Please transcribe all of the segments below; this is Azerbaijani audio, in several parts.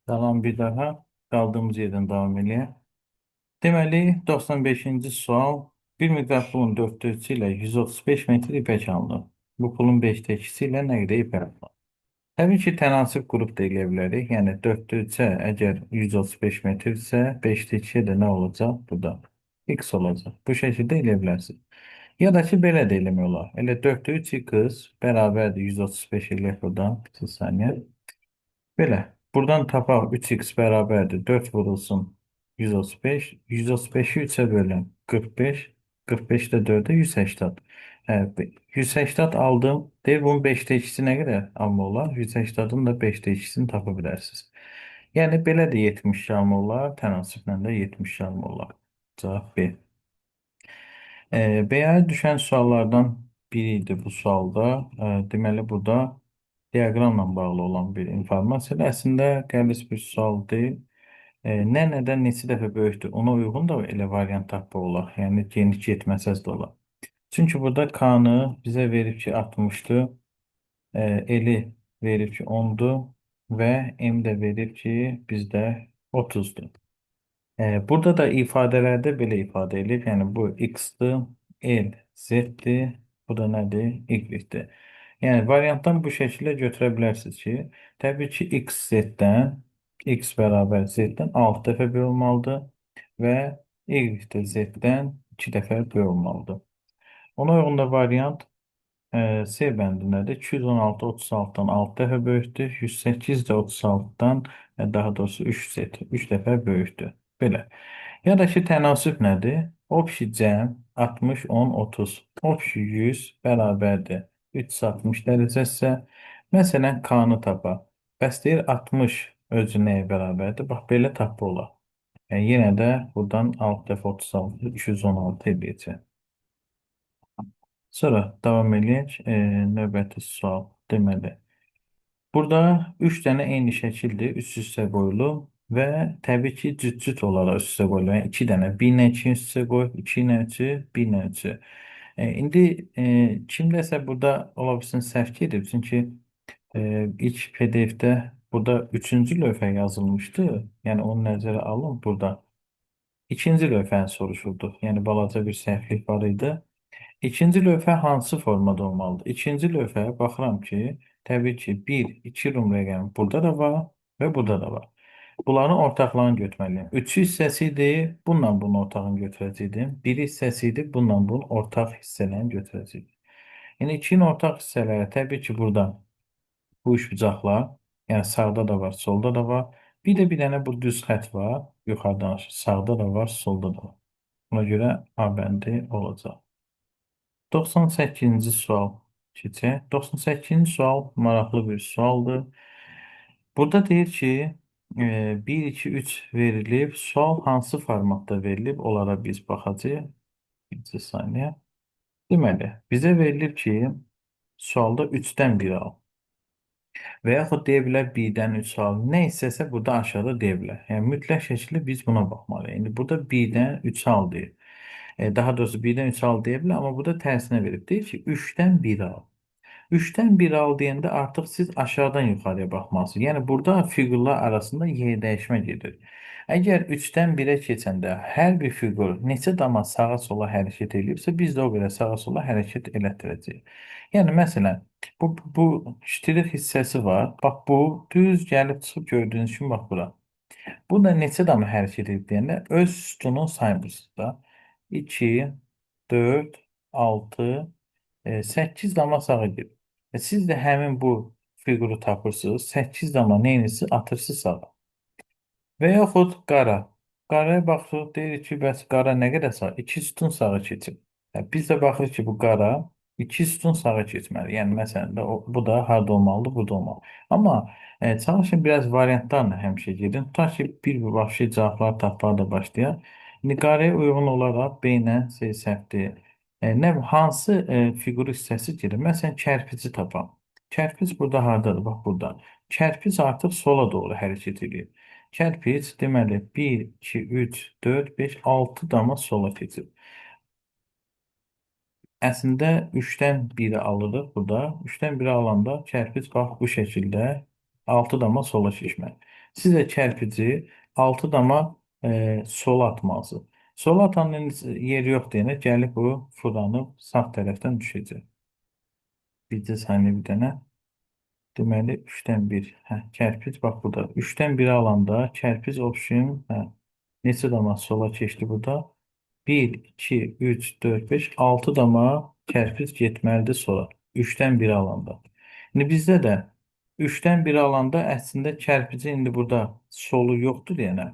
Salam bir daha. Kaldığımız yerden devam edelim. Deməli, 95-ci sual. Bir miqdar pulun dörddə üçü ilə 135 metr ipək alınır. Bu pulun beşdə ikisi ilə nə qədər ipək alınır? Təbii ki, tənasib qrup da eləyə bilərik. Yəni 4də 3-ə əgər 135 metrdirsə, 5də 2-yə də nə olacaq? Bu da x olacaq. Bu şəkildə eləyə bilərsiniz. Ya da ki, belə də eləmək olar. Elə 4də 3 x bərabərdir 135 eləyək buradan. Bir saniyə. Belə. Buradan tapaq 3x bərabərdir. 4 vurulsun 135. 135-i 3-ə bölün 45. 45 də 4-ə 180. Hə, 180 aldım. Deyir bunun 5-də 2-si nə qədər alma olar? 180-ın da 5-də 2-sini tapa bilərsiniz. Yəni belə də 70 alma olar. Tənasiblə də 70 alma olar. Cavab B. Beyə düşən suallardan biri idi bu sualda. Deməli, burada diaqramla bağlı olan bir informasiyadır. Əslində qəliz bir sual deyil. Nə nədən neçə dəfə böyükdür? Ona uyğun da elə variant tapmaq olar. Yəni geniş yetməsəz də olar. Çünki burada K-nı bizə verib ki 60-dır. Eli verib ki 10-dur və M də verib ki bizdə 30-dur. Burada da ifadələrdə belə ifadə edilib. Yəni bu x-dir, L z-dir, bu da nədir? Y-dir. Yəni variantdan bu şəkildə götürə bilərsiniz ki, təbii ki x z-dən x bərabər z-dən 6 dəfə böyük olmalıdır və y də z-dən 2 dəfə böyük olmalıdır. Ona uyğun da variant C bəndindədir. 216 36-dan 6 dəfə böyükdür. 108 də 36-dan, daha doğrusu 3 dəfə böyükdür. Belə. Ya da ki, tənasüb nədir? Общий cəm 60, 10, 30. Общий 100 bərabərdir. 360 dərəcəsə, məsələn, K-nı tapa. Bəs deyir 60 özü nəyə bərabərdir? Bax, belə tapı olar. Yəni, yenə də buradan 6 dəfə 36, 216 eləyəcək. Sonra davam edək. Növbəti sual deməli. Burada 3 dənə eyni şəkildir, üst-üstə qoyulub və təbii ki, cüt-cüt olaraq üst-üstə qoyulub. Yəni 2 dənə 1 ilə 2 üst-üstə qoyub, 2 ilə 3-ü, 1 ilə 3-ü. İndi kimdəsə burada ola bilsin səhv gedib, çünki ilk PDF-də burada 3-cü lövhə yazılmışdı. Yəni onu nəzərə alın burada. İkinci lövhəni soruşurdu. Yəni balaca bir səhvlik var idi. İkinci lövhə hansı formada olmalıdır? İkinci lövhəyə baxıram ki, təbii ki, 1, 2 rum rəqəmi burada da var və burada da var. Bunların ortaqlarını götürməliyim. 3 hissəsi idi, bununla bunun ortağını götürəcəkdim. 1 hissəsi idi, bununla bunun ortaq hissələrini götürəcəkdim. Yəni 2-nin ortaq hissələri təbii ki, burada bu üçbucaqlar, yəni sağda da var, solda da var. Bir dənə bu düz xətt var, yuxarıdan aşağı. Sağda da var, solda da var. Buna görə A bəndi olacaq. 98-ci sual keçək. 98-ci sual maraqlı bir sualdır. Burada deyir ki, 1, 2, 3 verilib. Sual hansı formatda verilib? Onlara biz baxacağıq. Bir saniyə. Deməli, bizə verilib ki, sualda 3-dən 1 al. Və yaxud deyə bilər 1-dən 3 al. Nə istəsə burada aşağıda deyə bilər. Yəni mütləq şəkildə biz buna baxmalıyıq. İndi burada 1-dən 3 al deyir. Daha doğrusu 1-dən 3 al deyə bilər, amma burada tərsinə verib. Deyir ki, 3-dən 1 al. 3-dən 1 al deyəndə artıq siz aşağıdan yuxarıya baxmalısınız. Yəni burada fiqurlar arasında yer dəyişmə gedir. Əgər 3-dən 1-ə keçəndə hər bir fiqur neçə dama sağa sola hərəkət edibsə, biz də o qədər sağa sola hərəkət elətdirəcəyik. Yəni məsələn, bu ştrix hissəsi var. Bax bu düz gəlib çıxıb gördüyünüz kimi bax bura. Bu da neçə dama hərəkət edib deyəndə öz sütunun saymısınız da. 2, 4, 6, 8 dama sağa gedir. Siz də həmin bu fiquru tapırsınız. 8 dama neyinizi atırsınız sağa. Və yaxud qara. Qaraya baxırıq, deyirik ki, bəs qara nə qədər sağ? 2 sütun sağa keçib. Biz də baxırıq ki, bu qara 2 sütun sağa keçməli. Yəni, məsələn, bu da harada olmalıdır, burada olmalı. Amma çalışın biraz variantlarla həmişə gedin. Tutaq ki, bir vəhşi cavablar tapmağa da başlayaq. İndi qaraya uyğun olaraq B ilə C səhvdir. Nə, hansı fiqur hissəsi gedir? Məsələn, kərpici tapam. Kərpic burada haradadır? Bax, burada. Kərpic artıq sola doğru hərəkət edir. Kərpic deməli 1, 2, 3, 4, 5, 6 dama sola keçir. Əslində 3-dən 1-i alırıq burada. 3-dən 1-i alanda kərpic bax bu şəkildə 6 dama sola keçməli. Siz də çərpici 6 dama sola atmalısınız. Sola atanın yeri yox deyənə gəlib bu fırlanıb sağ tərəfdən düşəcək. Bircə saniyə bir dənə. Deməli 3-dən 1. Hə, kərpic bax burada. 3-dən 1 alanda kərpic option hə, neçə dama sola keçdi burada? 1, 2, 3, 4, 5, 6 dama kərpic getməlidir sola. 3-dən 1 alanda. İndi bizdə də 3-dən 1 alanda əslində kərpici indi burada solu yoxdur deyənə.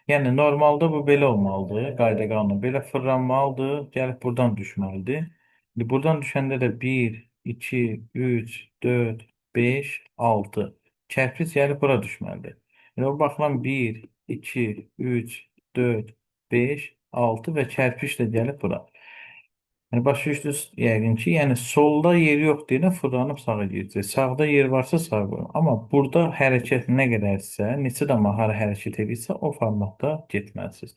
Yəni normalda bu belə olmalıdır, qayda qanun. Belə fırlanmalıdır, gəlib buradan düşməlidir. İndi buradan düşəndə də 1, 2, 3, 4, 5, 6. Kərpic gəlib bura düşməlidir. Yəni o baxılan 1, 2, 3, 4, 5, 6 və kərpic də gəlib bura. Yəni başa düşdünüz yəqin ki, yəni solda yer yox deyənə fırlanıb sağa gedəcək. Sağda yer varsa sağa qoyun. Amma burada hərəkət nə qədərsə, neçə dama hara hərəkət edirsə, o formatda getməlisiniz.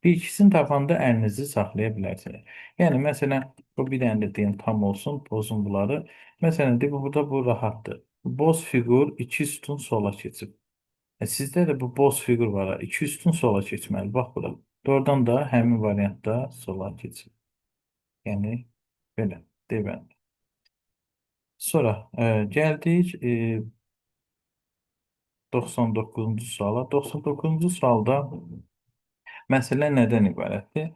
Bir ikisini tapanda əlinizi saxlaya bilərsiniz. Yəni məsələn, bu bir dənə də deyim tam olsun, pozun bunları. Məsələn, de burada bu rahatdır. Boz fiqur 2 sütun sola keçib. Sizdə də bu boz fiqur var. 2 sütun sola keçməli. Bax bura. Doğrudan da həmin variantda sola keçib. Yəni belə deyim. Sonra gəldik 99-cu suala. 99-cu sualda məsələ nədən ibarətdir?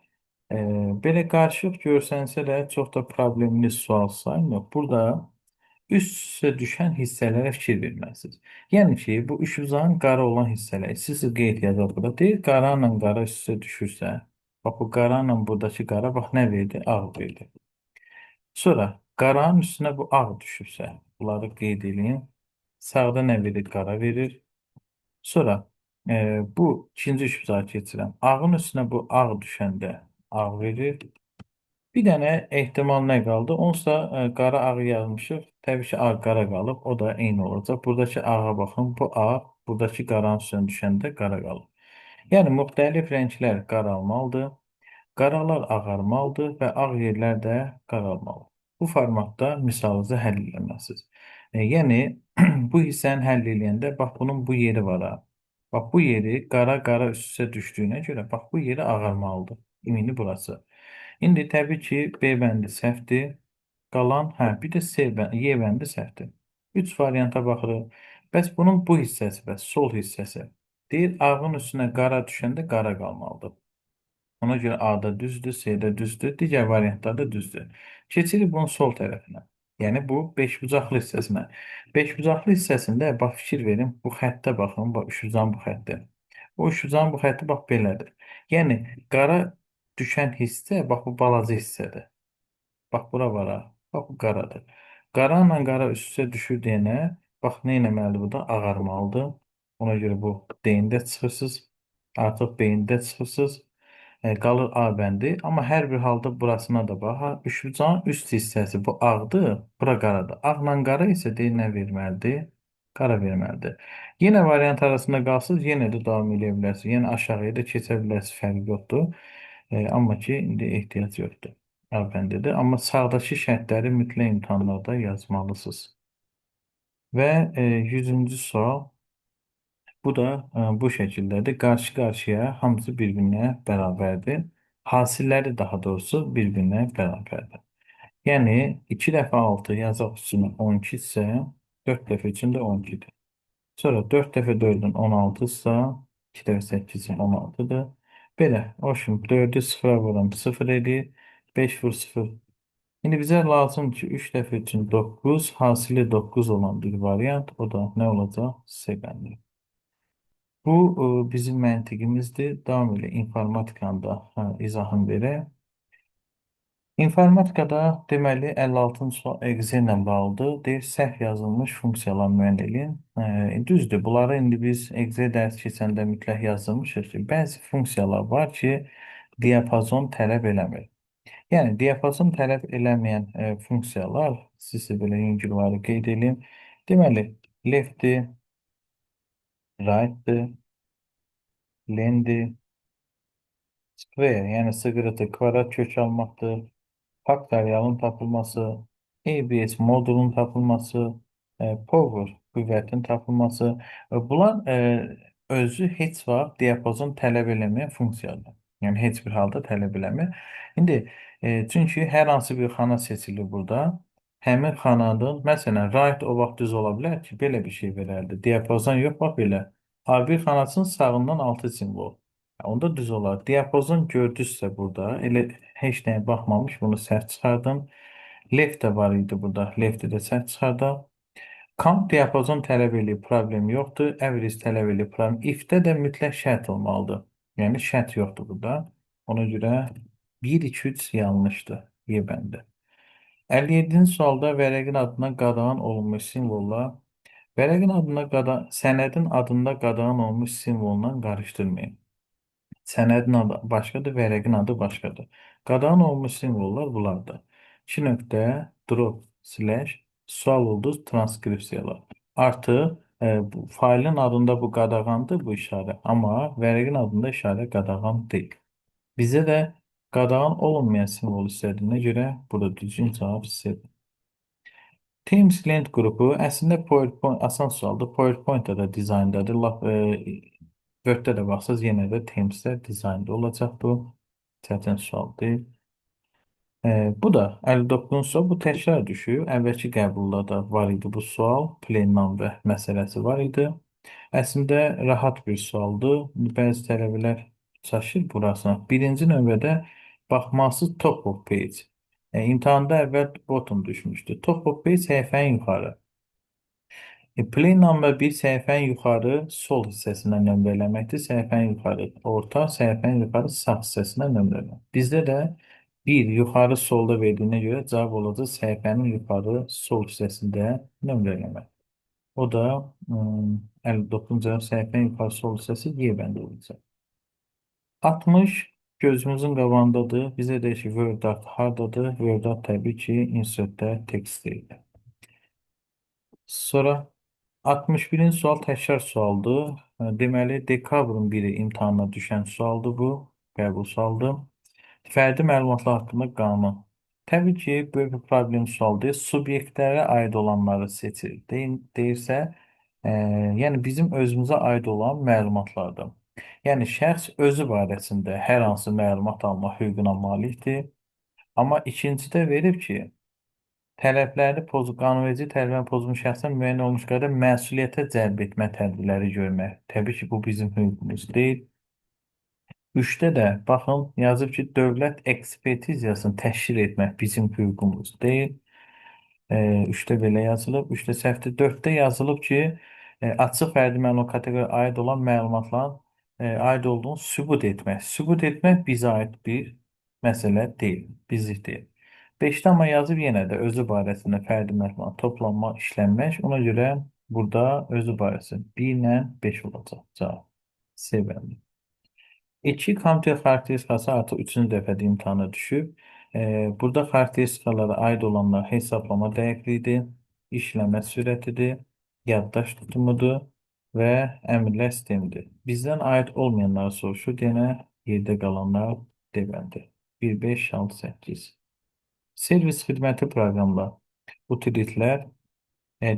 E, Belə qarışıq görsənsə də çox da problemli sual sayılmır. Burada üst-üstə düşən hissələrə fikir verməlisiniz. Yəni ki, bu üçbucağın qara olan hissələri siz qeyd yazaq burada. Deyir, qara ilə qara üst-üstə düşürsə, bax bu qara ilə buradakı qara bax nə verdi? Ağ verdi. Sonra qaranın üstünə bu ağ düşürsə, bunları qeyd edin. Sağda nə verir? Qara verir. Sonra bu ikinci üçbucağı keçirəm. Ağın üstünə bu ağ düşəndə ağ verir. Bir dənə ehtimal nə qaldı? Onsuz da qara ağ yazmışıq. Təbii ki, ağ qara qalıb. O da eyni olacaq. Buradakı ağa baxın. Bu ağ, buradakı qaranın üstünə düşəndə qara qalıb. Yəni müxtəlif rənglər qaralmalıdır. Qaralar ağarmalıdır və ağ yerlər də qaralmalıdır. Bu formatda misalınızı həll etməlisiniz. Yəni bu hissəni həll edəndə bax bunun bu yeri var ha. Bax bu yeri qara üst-üstə düşdüyünə görə bax bu yeri ağarmalıdır. İmini burası. İndi təbii ki B bəndi səhvdir. Qalan hə bir də Y bəndi səhvdir. 3 varianta baxırıq. Bəs bunun bu hissəsi və sol hissəsi. Deyir ağın üstünə qara düşəndə qara qalmalıdır. Ona görə A-da düzdür, C-də düzdür, digər variantlarda düzdür. Keçirik bunun sol tərəfinə. Yəni bu beşbucaqlı hissəsinə. Beşbucaqlı hissəsində bax fikir verin, bu xəttə baxın, bax üçbucağın bu xətti. O üçbucağın bu xətti bax belədir. Yəni qara düşən hissə bax bu balaca hissədir. Bax bura var ha. Bax bu qaradır. Qara ilə qara üst-üstə düşür deyənə bax nə etməlidir bu da ağarmalıdır. Ona görə bu D-ində çıxırsınız. Artıq B-ində çıxırsınız. Qalır A bəndi. Amma hər bir halda burasına da bax. Ha, üçbucağın üst hissəsi bu ağdır, bura qaradır. Ağla qara isə deyir nə verməlidir? Qara verməlidir. Yenə variant arasında qalsınız, yenə də davam edə bilərsiniz. Yəni aşağıya da keçə bilərsiniz, fərqi yoxdur. Amma ki, indi ehtiyac yoxdur. A bəndidir. Amma sağdakı şərtləri mütləq imtahanlarda yazmalısınız. Və 100-cü sual. Bu da bu şəkildədir. Qarşı-qarşıya hamısı bir-birinə bərabərdir. Hasilləri daha doğrusu bir-birinə bərabərdir. Yəni 2 dəfə 6 yazaq üstünə 12 isə 4 dəfə üçün də 12-dir. Sonra 4 dəfə 4-ün 16 isə 2 dəfə 8-in 16-dır. Belə, o şimdi 4-ü 0-a vuram 0 edir. 5 vur 0. İndi bizə lazım ki 3 dəfə üçün 9, hasili 9 olan bir variant. O da nə olacaq? C bəndi. Bu bizim məntiqimizdir. Davam ilə informatikanı da izahını verək. İnformatikada deməli 56-cı sual exe ilə bağlıdır. Deyir, səhv yazılmış funksiyalar müəyyən edin. Düzdür, bunları indi biz exe dərs keçəndə mütləq yazılmışıq ki, bəzi funksiyalar var ki, diapazon tələb eləmir. Yəni, diapazon tələb eləməyən funksiyalar, sizə belə yüngülvarı qeyd edeyim. Deməli, leftdir, rightdir, lendir, square, yəni sığırtı, kvadrat kök almaqdır. Faktorialın tapılması, ABS modulun tapılması, power, qüvvətin tapılması. Bunlar özü heç vaxt diapazon tələb eləməyən funksiyadır. Yəni heç bir halda tələb eləmir. İndi çünki hər hansı bir xana seçilir burada. Həmin xananın, məsələn, right o vaxt düz ola bilər ki, belə bir şey verərdi. Diapazon yox, bax belə. A1 xanasının sağından 6 simvol. Onda düz olar. Diapazon gördünüzsə burada, elə heç nəyə baxmamış bunu səhv çıxardım. Left də var idi burada. Left də səhv çıxardım. Count diapazon tələb eləyib, problem yoxdur. Average tələb eləyib, problem. If-də də mütləq şərt olmalıdır. Yəni şərt yoxdur burada. Ona görə 1, 2, 3 yanlışdır. Y bəndə. 57-ci sualda vərəqin adına qadağan olunmuş simvollar. Vərəqin adına sənədin adında qadağan olmuş simvolla qarışdırmayın. Sənədin adı başqadır, vərəqin adı başqadır. Qadağan olmuş simvollar bunlardır. 2 nöqtə, drop, slash, sual ulduz, transkripsiyalar. Artı bu failin adında bu qadağandır bu işarə, amma vərəqin adında işarə qadağan deyil. Bizə də qadağan olunmayan simvol istədiyinə görə burada düzgün cavab C-dir. Teams Lent qrupu əslində PowerPoint asan sualdır. PowerPoint-da da dizayndadır. Word-də də baxsaz yenə də Teams-də dizaynda olacaq bu. Çətin sual deyil. Bu da 59-cu sual. Bu təkrar düşüyor. Əvvəlki qəbulda da var idi bu sual. Plain və məsələsi var idi. Əslində rahat bir sualdır. Bəzi tələbələr çaşır burasına. Birinci növbədə baxmalısınız top of page. İmtahanda əvvəl bottom düşmüşdü. Top of page səhifənin yuxarı. Plain number bir səhifənin yuxarı sol hissəsinə nömrələməkdir. Səhifənin yuxarı orta, səhifənin yuxarı sağ hissəsinə nömrələmək. Bizdə də bir yuxarı solda verdiyinə görə cavab olacaq səhifənin yuxarı sol hissəsində nömrələmək. O da 59-cu cavab səhifənin yuxarı sol hissəsi Y bəndə olacaq. 60 gözümüzün qabağındadır. Bizə deyir ki, Word art hardadır? Word art təbii ki, insertdə text deyil. Sonra 61-ci sual təkrar sualdır. Deməli, dekabrın 1-i imtahana düşən sualdır bu. Qəbul sualdır. Fərdi məlumatlar haqqında qanun. Təbii ki, böyük bir problem sual deyil. Subyektlərə aid olanları seçir. Deyirsə, yəni bizim özümüzə aid olan məlumatlardır. Yəni şəxs özü barəsində hər hansı məlumat alma hüququna malikdir. Amma ikincidə verib ki, qanunverici tələblərini pozmuş şəxsən müəyyən olmuş qədər məsuliyyətə cəlb etmə tədbirləri görmək. Təbii ki, bu bizim hüququmuz deyil. Üçdə də baxın, yazıb ki, dövlət ekspertizasını təşkil etmək bizim hüququmuz deyil. Üçdə belə yazılıb. Üçdə səhvdir. Dörddə yazılıb ki, açıq fərdi məlumat kateqoriyaya aid olan məlumatların aid olduğunu sübut etmək. Sübut etmək bizə aid bir məsələ deyil, bizlik deyil. 5-də amma yazıb yenə də özü barəsində fərdi məlumat toplanma, işlənmək. Ona görə burada özü barəsində 1 ilə 5 olacaq cavab. C bəndi. 2 kompüter xarakteristikası artıq 3-cü dəfədə imtahana düşüb. Burada xarakteristikalara aid olanlar hesablama dəqiqliyidir, işləmə sürətidir, yaddaş tutumudur və əmrlər sistemidir. Bizdən aid olmayanları soruşur, yenə yerdə qalanlar deməlidir. 1, 5, 6, 8. Servis xidməti proqramlar, utilitlər,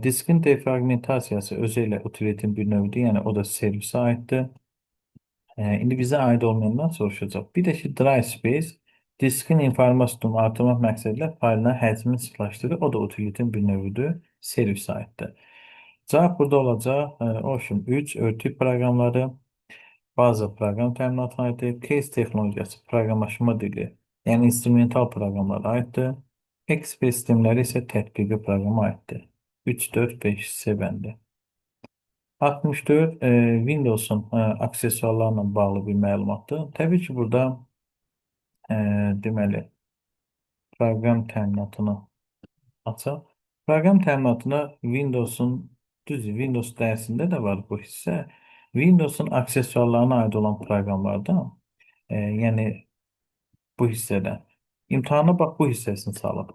diskin defragmentasiyası özü ilə utilitin bir növüdür, yəni o da servisə aiddir. İndi bizə aid olmayandan soruşacaq. Bir də ki, dry space diskin informasiyonu artırmaq məqsədilə faylın həcmini sıxlaşdırır. O da utilitin bir növüdür, servisə aiddir. Cavab burada olacaq. Ocean 3 örtük proqramları, baza proqram təminatına aiddir. Case texnologiyası proqramlaşma dili, yəni instrumental proqramlara aiddir. XP sistemləri isə tətbiqi proqrama aiddir. 3, 4, 5 C bəndi. 64 Windows'un aksesuarlarla bağlı bir məlumatdır. Təbii ki, burada deməli proqram təminatını açaq. Proqram təminatına Windows'un Windows dərsində də var bu hissə. Windows'un aksesuarlarına aid olan proqramlardan, yəni bu hissədən. İmtahana bax bu hissəsini salıb.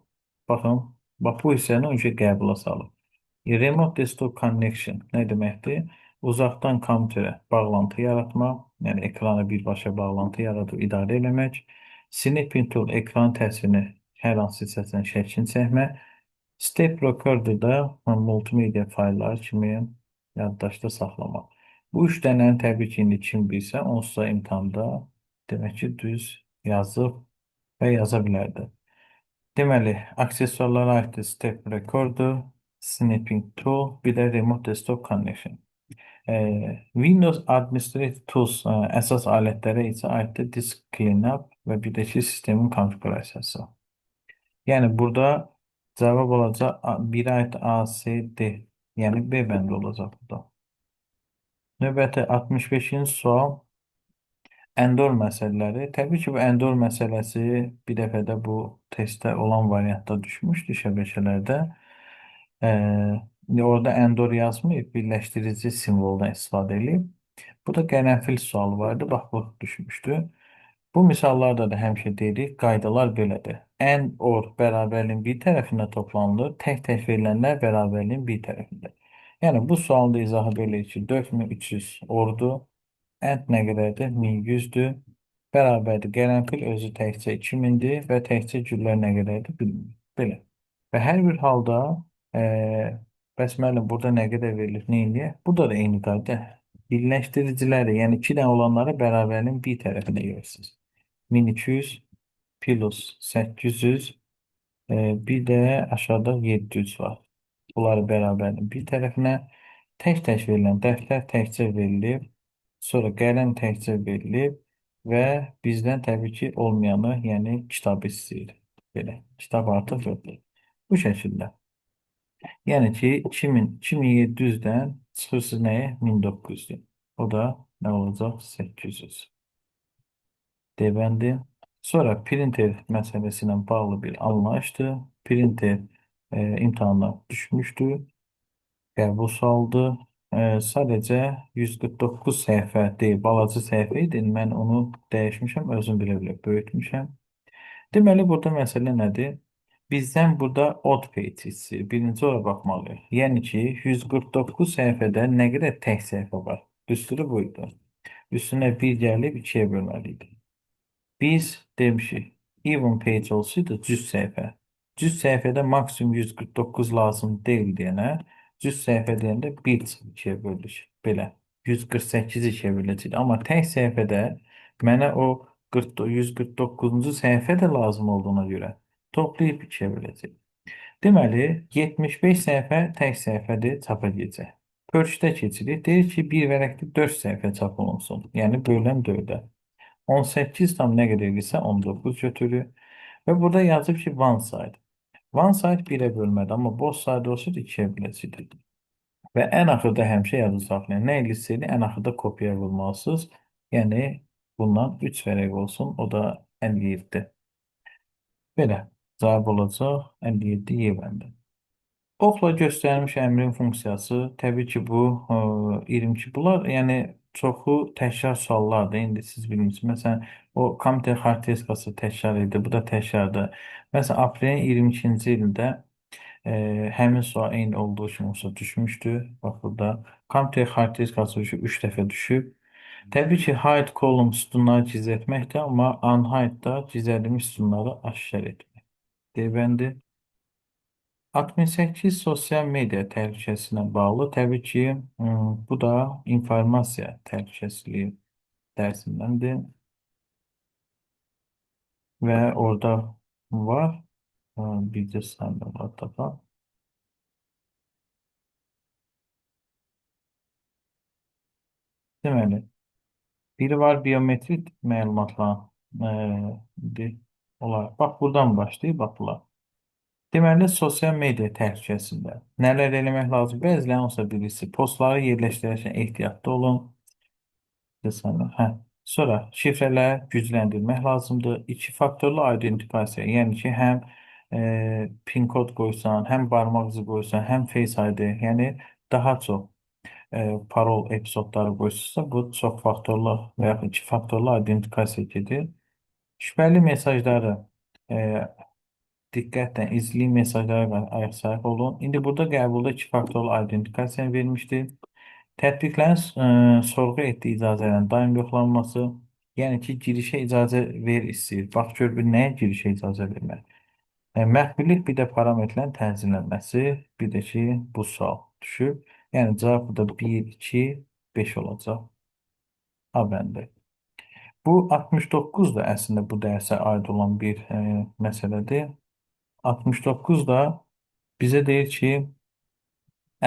Baxın, bax bu hissəni önce qəbula salıb. Remote Desktop Connection nə deməkdir? Uzaqdan kompüterə bağlantı yaratmaq, yəni ekrana birbaşa bağlantı yaradıb idarə eləmək. Snipping Tool ekran təsvirini hər hansı hissəsindən şəklini çəkmək. Step Recorder-da multimedia faylları kimi yaddaşda saxlamaq. Bu üç dənənin təbii ki, indi kim bilsə, onsuz da imtahanda demək ki, düz yazıb və yaza bilərdi. Deməli, aksesuarlara aiddir Step Recorder, Snipping Tool, bir də Remote Desktop Connection. Windows Administrative Tools əsas alətlərə isə aiddir Disk Cleanup və bir də ki, sistemin konfigurasiyası. Yəni burada cavab olacaq 1-ə aid A, C, D. Yəni B bəndi olacaq burada. Növbəti 65-ci sual. Endor məsələləri. Təbii ki, bu Endor məsələsi bir dəfə də bu testdə olan variantda düşmüşdü şəbəkələrdə. Orada Endor yazmayıb, birləşdirici simvoldan istifadə edib. Bu da qərənfil sualı vardı. Bax, bu düşmüşdü. Bu misallarda da həmişə deyirik, qaydalar belədir. And, or bərabərliyin bir tərəfində toplanılır, tək-tək verilənlər bərabərliyin bir tərəfində. Yəni, bu sualda izahı belə ki, 4300 ordu, and nə qədərdir? 1100-dür. Bərabərdir. Qərənfil özü təkcə 2000-dir və təkcə güllər nə qədərdir? Bilmirik. Belə. Və hər bir halda e, bəs müəllim burada nə qədər verilir? Nə eləyək? Burada da eyni qayda. Birləşdiriciləri, yəni 2 dənə olanları bərabərliyin bir tərəfinə yığırsınız. 1200 plus 800 bir də aşağıda 700 var. Bunları bərabərliyin bir tərəfinə tək-tək verilən dəftər təkcə verilib, sonra qələm təkcə verilib və bizdən təbii ki olmayanı, yəni kitabı istəyir. Belə, kitab artıq yoxdur. Bu şəkildə. Yəni ki 2000, 2700-dən çıxırsınız nəyə? 1900-dür. O da nə olacaq? 800. D bəndi. Sonra printer məsələsi ilə bağlı bir anlayışdır. Printer imtahana düşmüşdü. Qəbul sualdı. Sadəcə 149 səhifə deyil, balaca səhifə idi. Mən onu dəyişmişəm, özüm bilə-bilə böyütmüşəm. Deməli, burada məsələ nədir? Bizdən burada odd page istəyir. Birinci ora baxmalıyıq. Yəni ki, 149 səhifədə nə qədər tək səhifə var? Düsturu buydu. Üstünə 1 gəlib 2-yə bölməliydik. Biz demişik, even page olsaydı 100 səhifə. 100 səhifədə maksimum 149 lazım deyil deyənə, 100 səhifə deyəndə 1 2-yə bölürük. Belə. 148 2-yə böləcək. Amma tək səhifədə mənə o 149-cu səhifə də lazım olduğuna görə toplayıb 2-yə böləcək. Deməli, 75 səhifə tək səhifədir, çap edəcək. Pörçdə keçirik. Deyir ki, bir vərəqdə 4 səhifə çap olunsun. Yəni, bölən 4-ə. 18 tam nə qədər edirsə 19 götürür. Və burada yazıb ki, one side. One side 1-ə bölmədi, amma both side olsaydı 2-yə böləcəkdik. Və ən axırda həmişə yadda saxlayın. Nə edirsə ən axırda kopyaya vurmalısınız. Yəni, bundan 3 vərəq olsun, o da 57. Belə, cavab olacaq 57 Y bəndi. Oxla göstərilmiş əmrin funksiyası, təbii ki, bu 22. Bunlar, yəni, çoxu təkrar suallardır. İndi siz bilmirsiniz. Məsələn, o kompüter xarakteristikası təkrar idi. Bu da təkrardır. Məsələn, aprelin 22-ci ildə həmin sual eyni olduğu kimi olsa düşmüşdü. Bax, burada kompüter xarakteristikası 3 dəfə düşüb. Təbii ki, hide column sütunları gizlətməkdir, amma unhide da gizlədilmiş sütunları aşkar etmək. Deyibəndi. 68 sosial media təhlükəsinə bağlı. Təbii ki, bu da informasiya təhlükəsizliyi dərsindəndir və orada var bircə saniyə var daha. Deməli, biri var biometrik məlumatla olar. Bax, buradan başlayıb, bax, bunlar. Deməli, sosial media təhlükəsində nələr eləmək lazım? Bəzilərini olsa birisi, postları yerləşdirərkən ehtiyatlı olun. Desənlər, hə. Sonra şifrələri gücləndirmək lazımdır. İki faktorlu identifikasiya, yəni ki, həm PIN kod qoysan, həm barmaq izi qoysan, həm Face ID, yəni daha çox parol epizodları qoysunsa, bu çox faktorlu və yaxud iki faktorlu identifikasiya gedir. Şübhəli mesajları e, diqqətlə izləyin, mesajlara ayaq sahib olun. İndi burada qəbulda iki faktorlu identifikasiya vermişdir. Tətbiqlərin sorğu etdiyi icazələrin daim yoxlanması, yəni ki, girişə icazə ver istəyir. Bax, gör bir nəyə girişə icazə vermək. Məxfilik bir də parametrlərin tənzimlənməsi, bir də ki, bu sual düşüb. Yəni cavab burada 1, 2, 5 olacaq. A bəndi. Bu 69 da əslində bu dərsə aid olan bir məsələdir. 69 da bizə deyir ki,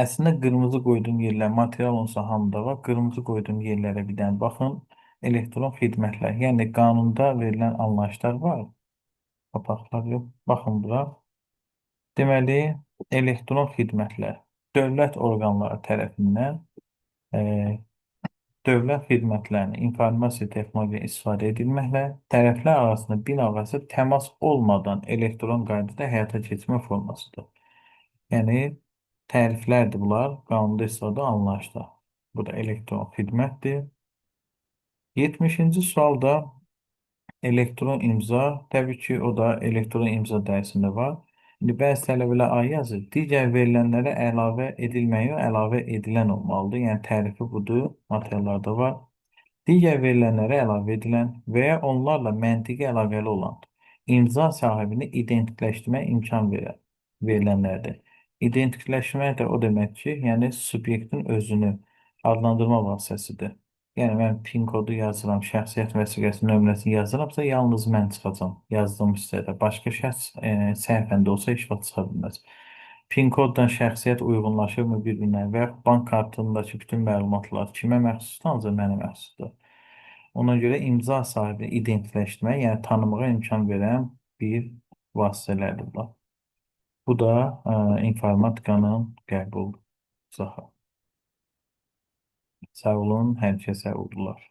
əslində qırmızı qoyduğum yerlər material olsa hamıda var. Qırmızı qoyduğum yerlərə bir dənə baxın. Elektron xidmətlər, yəni qanunda verilən anlayışlar var. Papaqlar yox. Baxın bura. Deməli, elektron xidmətlər dövlət orqanları tərəfindən e, dövlət xidmətlərinin informasiya texnologiya istifadə edilməklə tərəflər arasında bilavasitə təmas olmadan elektron qaydada həyata keçmə formasıdır. Yəni, təriflərdir bunlar, qanunda istifadə anlayışlar. Bu da elektron xidmətdir. 70-ci sualda elektron imza, təbii ki, o da elektron imza dərsində var. İndi bəzi tələbələr A yazır, digər verilənlərə əlavə edilməyi əlavə edilən olmalıdır. Yəni, tərifi budur, materiallarda var. Digər verilənlərə əlavə edilən və ya onlarla məntiqi əlaqəli olan imza sahibini identikləşdirmək imkan verən verilənlərdir. İdentikləşmək də o demək ki, yəni subyektin özünü adlandırma vasitəsidir. Yəni mən PIN kodu yazıram, şəxsiyyət vəsiqəsi nömrəsini yazıramsa, yalnız mən çıxacam yazdığım hissədə. Başqa şəxs səhvən də olsa heç vaxt çıxa bilməz. PIN kodla şəxsiyyət uyğunlaşırmı bir-birinə və yaxud bank kartındakı bütün məlumatlar kimə məxsusdur, ancaq mənə məxsusdur. Ona görə imza sahibi identikləşdirmək, yəni tanımağa imkan verən bir vasitələrdir bunlar. Bu da informatikanın qəbul izahı. Sağ olun, hər kəsə uğurlar.